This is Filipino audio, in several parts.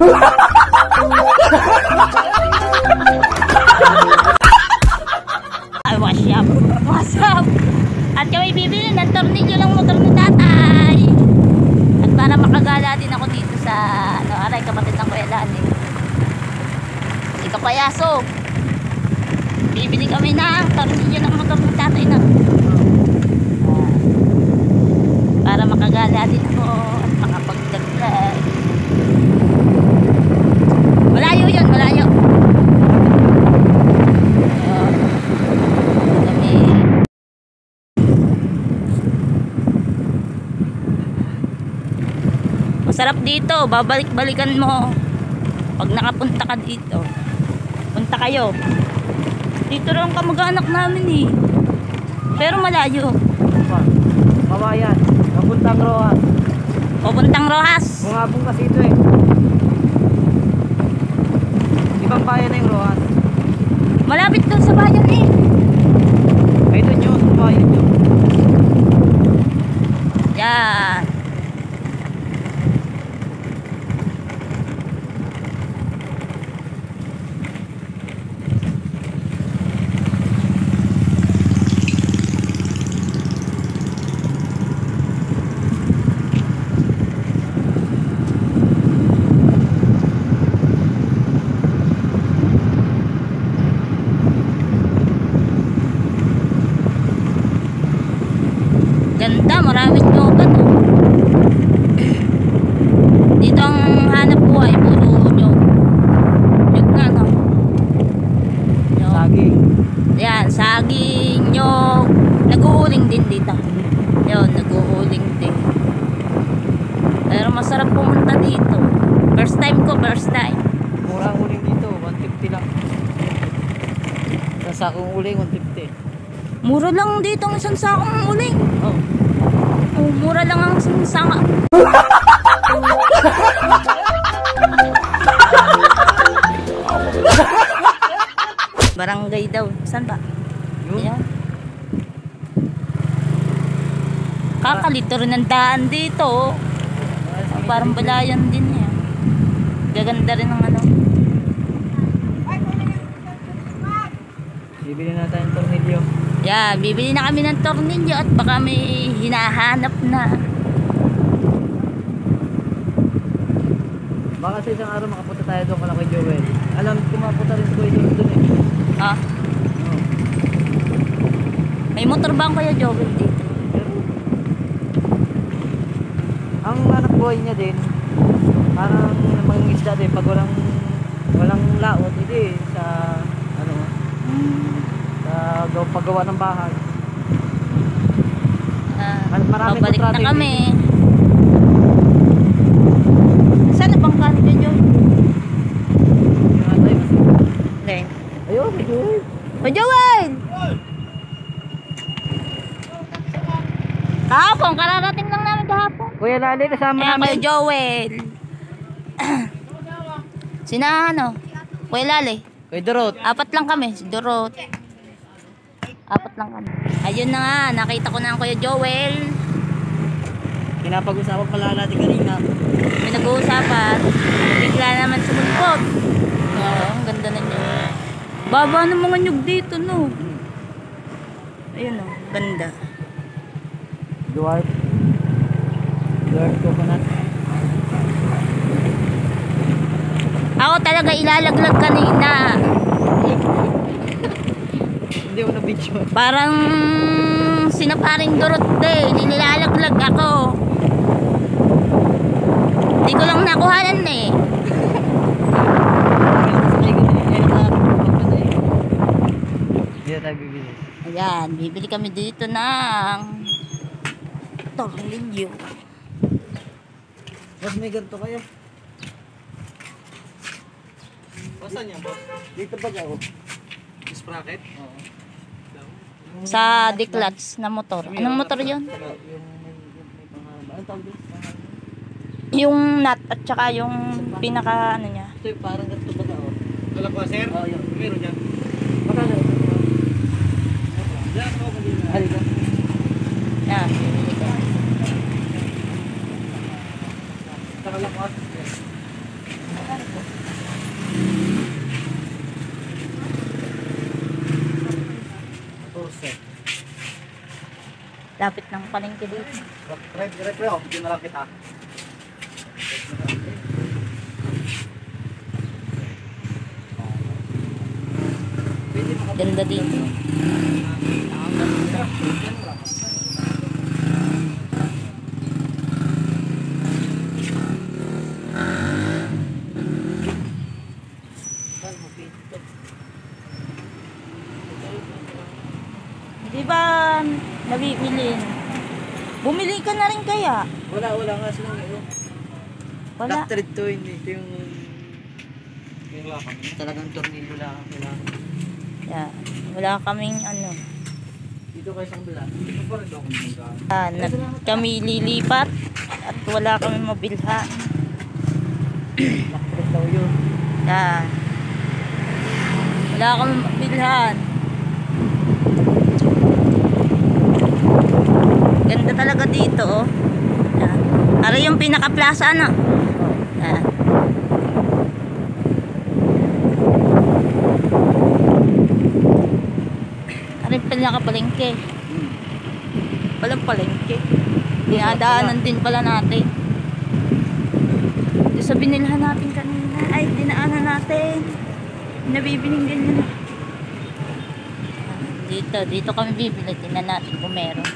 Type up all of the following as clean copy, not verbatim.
Ay, what's up? What's up? At kami bibili ng tornilyo ng motor ni tatay. At para makagala din ako dito sa aray, kapatid ng Kuya Lani. Si Kapayaso. Bibili kami ng tornilyo ng motor ni tatay na. Para makagala din ako at makapag-vlog. Malayo yun, malayo. Masarap dito, babalik-balikan mo pag nakapunta ka dito. Punta kayo. Dito lang kamag-anak namin eh. Pero malayo. Kawayan, papuntang Rojas. Papuntang Rojas. Bungabong kasi ito eh. Ibang bayan na yung Rojas. Malapit doon sa bayan eh. Ay doon yun, sa bayan yun. Yan. Ganda, maraming lobat oh. Dito ang hanap buhay, puro nyog. Nyog nga no. Nyog. Saging. Yan, saging, nyog. Nag-uuling din dito. Yun, nag-uuling din. Pero masarap pumunta dito. First time ko, first time. Mura ang uling dito, 150 lang. Sa sakong uling, 150. Mura lang dito ang isang sakong uling. Oh. Oh, mura lang ang isang sanga. Barangay daw. Saan ba? Ayan. Kakalito rin ang daan dito. Oh, parang balayan din yan. Gaganda rin ang ano. Bibili na tayong tornilyo. Yeah, bibili na kami ng tornilyo at baka may hinahanap na. Baka sa isang araw makapunta tayo doon kala kay Joel. Alam ko mapunta rin si Kuya Joel doon eh. Ah, Oh. may motor ba ang Kuya Joel dito? Ang anak buhay niya din, parang mangingisda din pag walang laot, hindi sa ano, sa paggawa ng bahay. Maraming Babalik na kontrata kami. Saan na bang kanto yun? Hindi. Ayun, si Joel. Kuya Joel! Kahapon, kararating lang namin kahapon. Kuya Lali, kasama Kaya Kuya namin. Joel. Sina ano? Kuya Lali. Kuya Dorot. Apat lang kami. Si Dorot. Apat lang kami. Ayun na nga. Nakita ko na ang Kuya Joel. Pinapag-usapan pala natin kanina. May nag-uusapan. Bigla naman sumulpot. Oo, ang ganda na niya. Baba ng mga nyug dito, no? Ayun o, ganda. Dwarf coconut. Ako talaga ilalaglag kanina. Hindi mo na video. Parang sinaparing Dorot din. Nilalaglag ako. Hindi ko lang nakuhanan eh. Hindi na tayo bibili. Ayan, bibili kami dito ng tornilyo. Boss, may ganito kayo. Saan yan, boss? Dito ba ako? Sprocket? Oo. Sa Declats na motor. Anong motor yun? Anong tawag doon? Yung nut at saka yung pinaka ano niya. Ito yung parang ganito ba ako? Alam ko, sir? Oo, yun. Meron yan. Magkano? Yan ako kanina. Halika. Yan, bibili ko. Nakalakot. Lapit ng palengke dito. Repre, oh. Hindi na lang kita. Ganda dito. Di ba nabibili? Bumili ka na rin kaya? Wala nga silang Wala. Doctorate to, hindi. Ito yung talagang tornilyo lang. Yeah. Wala kaming ano. Dito kayo sa kabila. Dito pa rin daw Kami lilipat at wala kami mabilha. Doctorate daw yun. Yeah. Wala kami mabilhan. Ganda talaga dito, oh. Yan. Ara yung pinaka-plaza, ano? Yan. Ara yung pinaka-palengke. Walang palengke. Dinadaanan din pala natin. Doon sa binilhan natin kanina. Ay, dinaanan natin. Nabibiling ganyan. Dito kami bibili. Tingnan natin kung meron.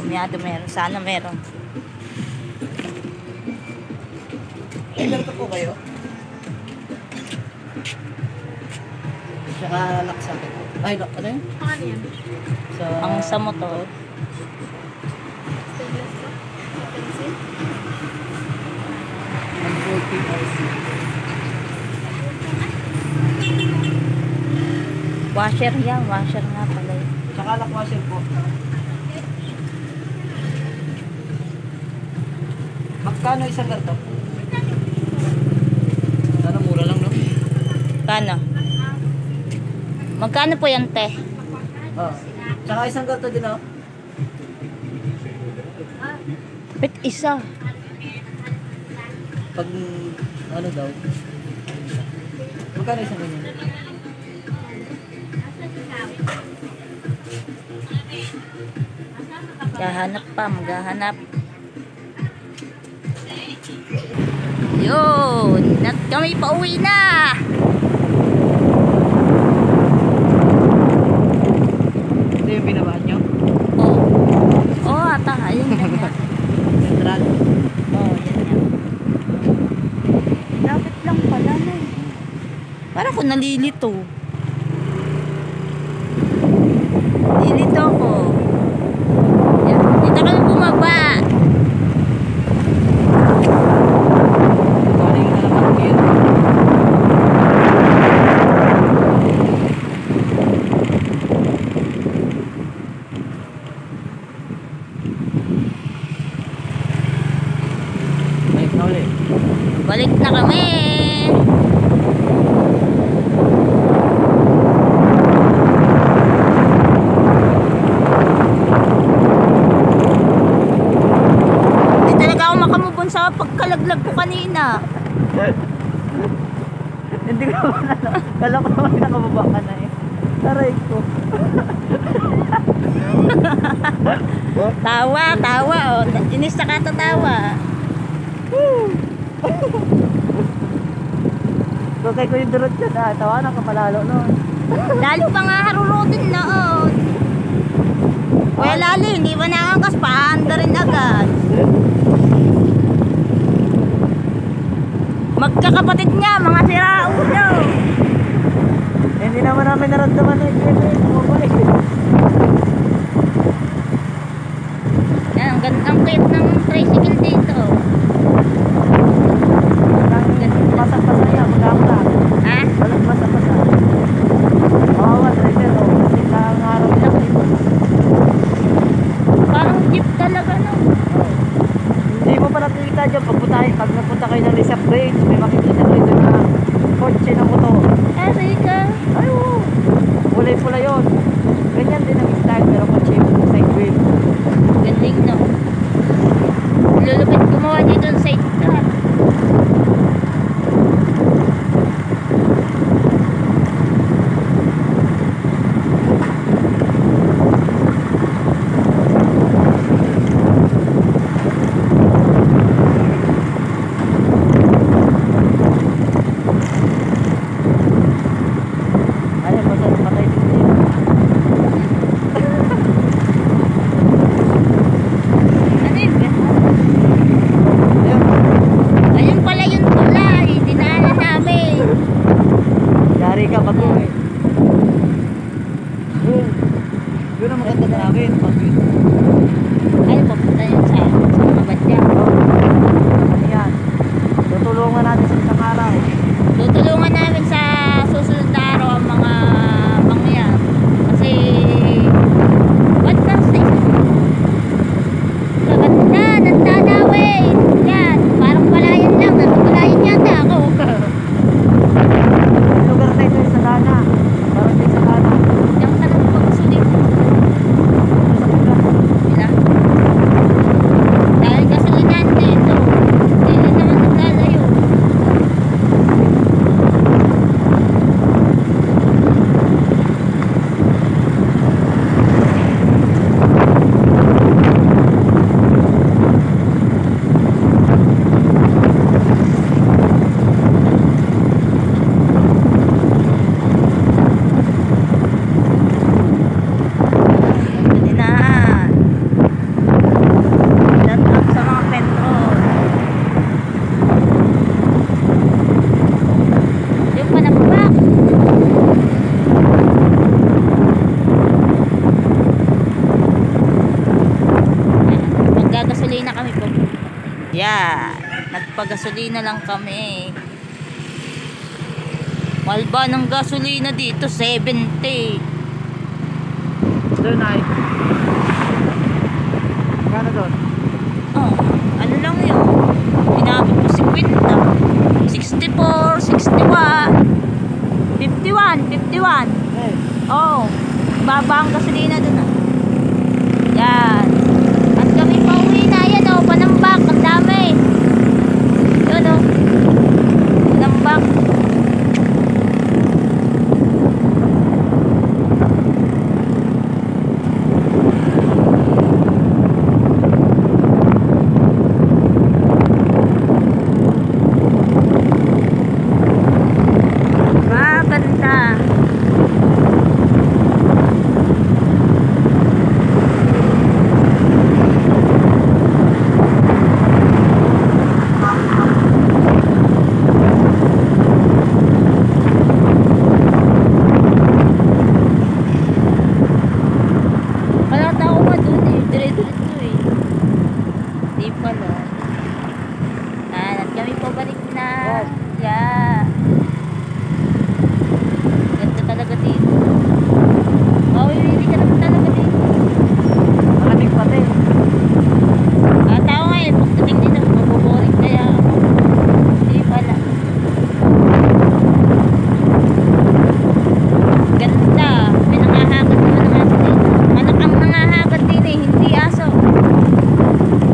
Kumiyado meron. Sana meron. Ganito po kayo? Tsaka laksa. Ay, ano yun? Ano yan? Ang sa motor. Stainless ba? Pencil? Ang 40 RC. Washer yan. Washer nga pala yun. Tsaka lakwasher po. Magkano isang garto? Sana mura lang, no? Kano? Magkano po yan, te? Oh. Tsaka isang garto din, oh. Bet isa. Pag, ano daw? Magkano isang ganyan? Maghahanap pa. Maghahanap. Yun. At kami pauwi na. Ito yung binabaan nyo? Oh. Oh, ata. Ayun na nga. Central. Oh, yan yan. Lapit lang pala na eh. Parang ako nalilito. Nalilito ako. Yan. Dito kami bumaba. Galing na naman ko yun. Balik na ulit. Balik na kami. Hindi talaga ako makamubon sa pagkalaglag ko kanina. Hindi ko naman ano. Kala ko naman nakababa ka na eh. Taray ko. Tawa, tawa. Oh. Inis na katatawa. Kaya ko yung durot yun ah. Tawanan ka palalo nun. Lalo pa nga harurutin noon. Kuya Lalo, hindi ba nakakas? Paanda rin agad. Magkakapatid niya, mga siraulo. Hindi naman namin naramdaman na i-play. Yan, ang gandang cute ng tricycle dito. Pasang-pasang yan. Magkakita. Ha? Walang pasang-pasang. Kawawa, driver. Ang araw lang dito. Parang jeep talaga, no? Hindi mo pa nakikita dyan. Pag napunta kayo ng Lisa Bridge, may makikita kayo dyan na kotse ng motor. Aray ka. Ay, oo. Pulay-pula yun. Ganyan din ang style, pero kotse yung side wheel. Galing, no? Lulupit gumawa dito sa side car. Bagwin, Bagwin. Ay, papunta yun sa mga badya. Ano yan? Tutulungan natin sa isang araw. Tutulungan namin sa susunod na araw ang mga mangyan. Kasi, what na sa maganda, nagtanawin. Yan, parang palayan lang. Palayan yata ako. Yung lugar na ito sa Dana. Parang sa Dana. Yung sa nang pagsulit. Sa Puga. Sila. Dahil gasolinan dito. Hindi na naman naglalayo. Hindi na. Shout out sa mga petrol. Yung panabak. Maggagasolina kami po. Yeah, nagpagasolina lang kami. Malba ng gasolina dito, 70. Doon ay. Kano doon? Oh, ano lang yun? Pinabot ko 50. 64, 61. 51, 51. Eh, Oh, baba ang gasolina dun ah. Yan. At kami pauwi na yan oh, Panambak, ang dami. Yun oh. Panambak. Maganda. Wala tao ba dun eh, dire-diretso eh. Di pala. At kami pabalik na. Yeah. Ganda talaga dito. Hindi ka naman talaga dito. malamig pati. Tao nga eh, pagdating dito, mabuboring kaya ako. Di pala. Ganda. May nangahagat naman ng aso dito. Anak ang nangahagat din eh, hindi aso.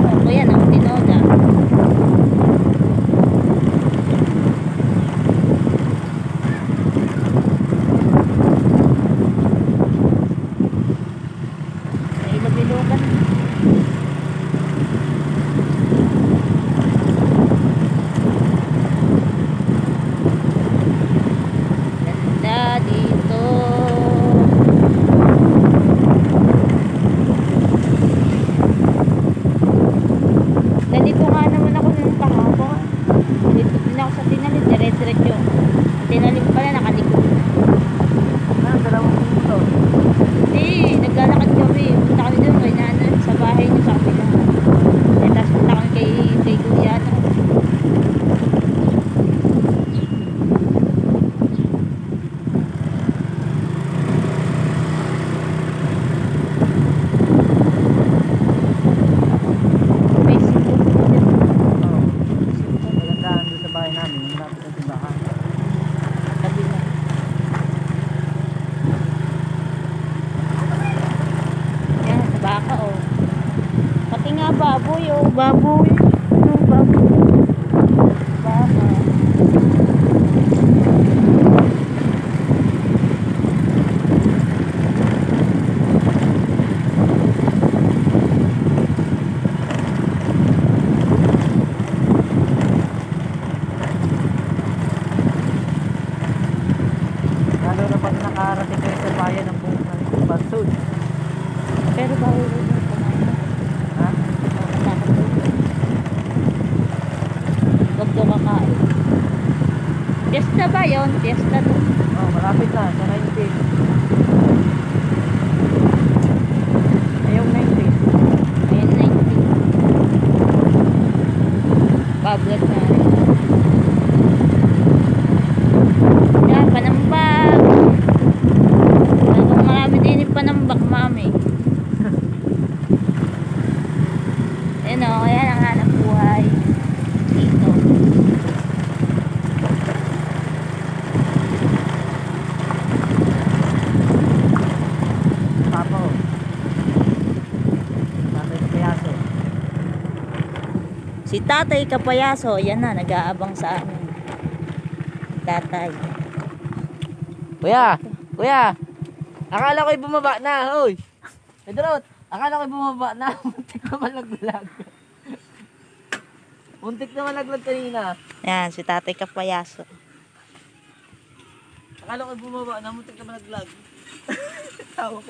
Oh, kuya, ang tinoda. May ilog-ilogan. Ganda dito. Nandito nga naman ako nung kahapon. Dito din ako sa Tinalim, dire-diretso. Tinalim pala, nakalikod. Ano, dalawang minuto. Hindi, naglalakad kami. Punta kami doon kay nanay, sa bahay niyo sa kapila. Tapos punta kami kay Kuya. May sipot po dyan. Oo. Magandaan doon sa bahay namin. Malapit sa simbahan. Kabila. Yan, sa baka oh. Pati nga baboy oh. Baboy. Ano baboy? Baka. Lalo na pag nakarating kayo sa bayan ng buong ng Bansud. Pero bawal rin yung kumain. Ha? Huwag daw kakain. Fiesta ba yun? Fiesta to. Oh, malapit na sa 19. Si Tatay Kapayaso, yan na, nag-aabang sa amin. Tatay. Kuya! Kuya! Akala ko'y bumaba na, hoy! Pedrot! Akala ko'y bumaba na. Muntik na malaglag. Muntik na malaglag kanina. Yan, si Tatay Kapayaso. Akala ko'y bumaba na. Muntik na malaglag. Tawa ko.